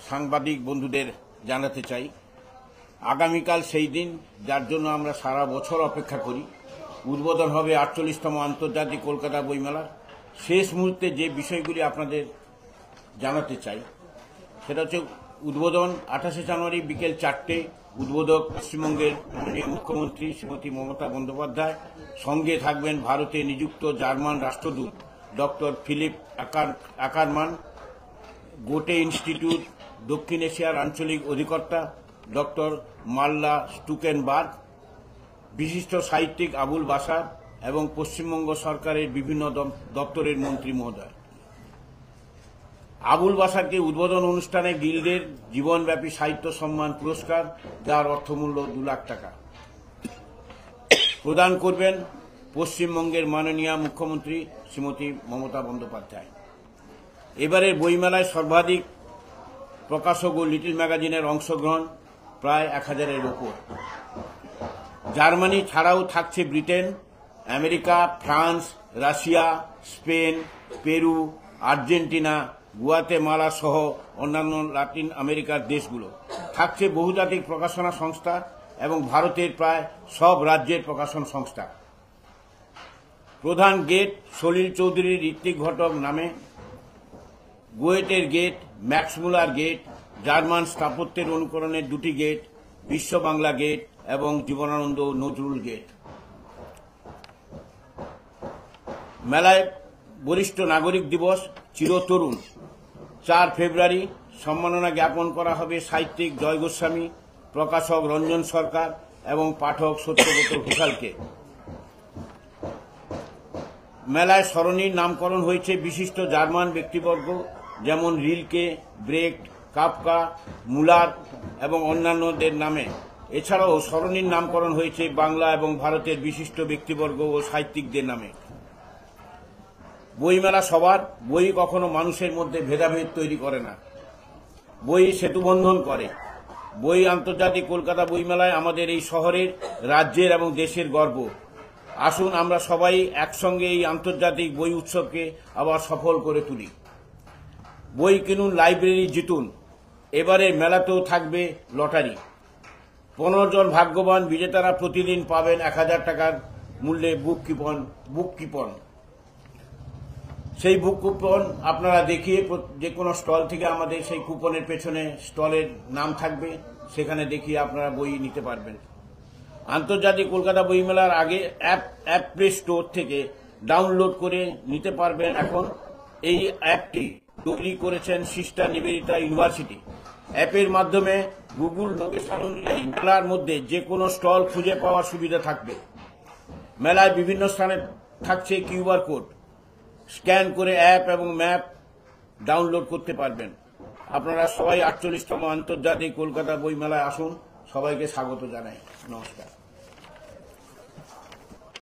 সাংবাদিক বন্ধুদের জানাতে চাই, আগামীকাল সেই দিন যার জন্য আমরা সারা বছর অপেক্ষা করি। উদ্বোধন হবে ৪৮তম আন্তর্জাতিক কলকাতা বইমেলার। শেষ মুহূর্তে যে বিষয়গুলি আপনাদের জানাতে চাই সেটা হচ্ছে উদ্বোধন ২৮শে জানুয়ারি বিকেল ৪টে। উদ্বোধক পশ্চিমবঙ্গের মাননীয় মুখ্যমন্ত্রী শ্রীমতী মমতা বন্দ্যোপাধ্যায়। সঙ্গে থাকবেন ভারতে নিযুক্ত জার্মান রাষ্ট্রদূত ডক্টর ফিলিপ আকারমান, গোটে ইনস্টিটিউট দক্ষিণ এশিয়ার আঞ্চলিক অধিকর্তা ডক্টর মাল্লা স্টুকেনবার্গ, বিশিষ্ট সাহিত্যিক আবুল বাশার এবং পশ্চিমবঙ্গ সরকারের বিভিন্ন দপ্তরের মন্ত্রী মহোদয়। আবুল বাশারকে উদ্বোধন অনুষ্ঠানে গিল্ডের জীবনব্যাপী সাহিত্য সম্মান পুরস্কার, যার অর্থমূল্য ২ লাখ টাকা, প্রদান করবেন পশ্চিমবঙ্গের মাননীয় মুখ্যমন্ত্রী শ্রীমতী মমতা বন্দ্যোপাধ্যায়। এবারের বইমেলায় সর্বাধিক প্রকাশক ও লিটল ম্যাগাজিনের অংশগ্রহণ প্রায় ১,০০০-এর ওপর। জার্মানি ছাড়াও থাকছে Britain, America, France, Russia, Spain, Peru, Argentina, Guatemala সহ অন্যান্য লাতিন আমেরিকার দেশগুলো। থাকছে বহুজাতিক প্রকাশনা সংস্থা এবং ভারতের প্রায় সব রাজ্যের প্রকাশন সংস্থা। প্রধান গেট সলিল চৌধুরী ঋত্বিক ঘটক নামে, গোয়েটের gate, Max Muller gate, German স্থাপত্যের অনুকরণের ২টি গেট, বিশ্ব বাংলা গেট এবং জীবনানন্দ নজরুল গেট। মেলায় বরিষ্ঠ নাগরিক দিবস, চিরতরুণ ৪ ফেব্রুয়ারি সম্মাননা জ্ঞাপন করা হবে সাহিত্যিক জয় গোস্বামী, প্রকাশক রঞ্জন সরকার এবং পাঠক সত্যব্রত ঘোষালকে। মেলায় সরণির নামকরণ হয়েছে বিশিষ্ট জার্মান ব্যক্তিবর্গ যেমন রিলকে, ব্রেক্ট, কাফকা, মুলার এবং অন্যান্যদের নামে। এছাড়াও সরণির নামকরণ হয়েছে বাংলা এবং ভারতের বিশিষ্ট ব্যক্তিবর্গ ও সাহিত্যিকদের নামে। বইমেলা সবার, বই কখনো মানুষের মধ্যে ভেদাভেদ তৈরি করে না, বই সেতুবন্ধন করে। বই আন্তর্জাতিক কলকাতা বইমেলায় আমাদের এই শহরের, রাজ্যের এবং দেশের গর্ব। আসুন আমরা সবাই একসঙ্গে এই আন্তর্জাতিক বই উৎসবকে আবার সফল করে তুলি। বই কিনুন, লাইব্রেরি জিতুন। এবারের মেলাতেও থাকবে লটারি। ১৫ জন ভাগ্যবান বিজেতারা প্রতিদিন পাবেন ১,০০০ টাকার মূল্যে বুক কুপন। সেই বুক কুপন আপনারা দেখিয়ে যে কোনো স্টল থেকে আমাদের সেই কুপনের পেছনে স্টলের নাম থাকবে, সেখানে দেখিয়ে আপনারা বই নিতে পারবেন। আন্তর্জাতিক কলকাতা বইমেলার আগে অ্যাপ প্লে স্টোর থেকে ডাউনলোড করে নিতে পারবেন। এখন এই অ্যাপটি তৈরি করেছেন সিস্টার নিবেদিতা ইউনিভার্সিটি। অ্যাপের মাধ্যমে গুগল লোকেশন অনুযায়ী মেলার মধ্যে যে কোনো স্টল খুঁজে পাওয়ার সুবিধা থাকবে। মেলায় বিভিন্ন স্থানে থাকছে কিউআর কোড, স্ক্যান করে অ্যাপ এবং ম্যাপ ডাউনলোড করতে পারবেন। আপনারা সবাই ৪৮তম আন্তর্জাতিক কলকাতা বইমেলায় আসুন। সবাইকে স্বাগত জানাই। নমস্কার।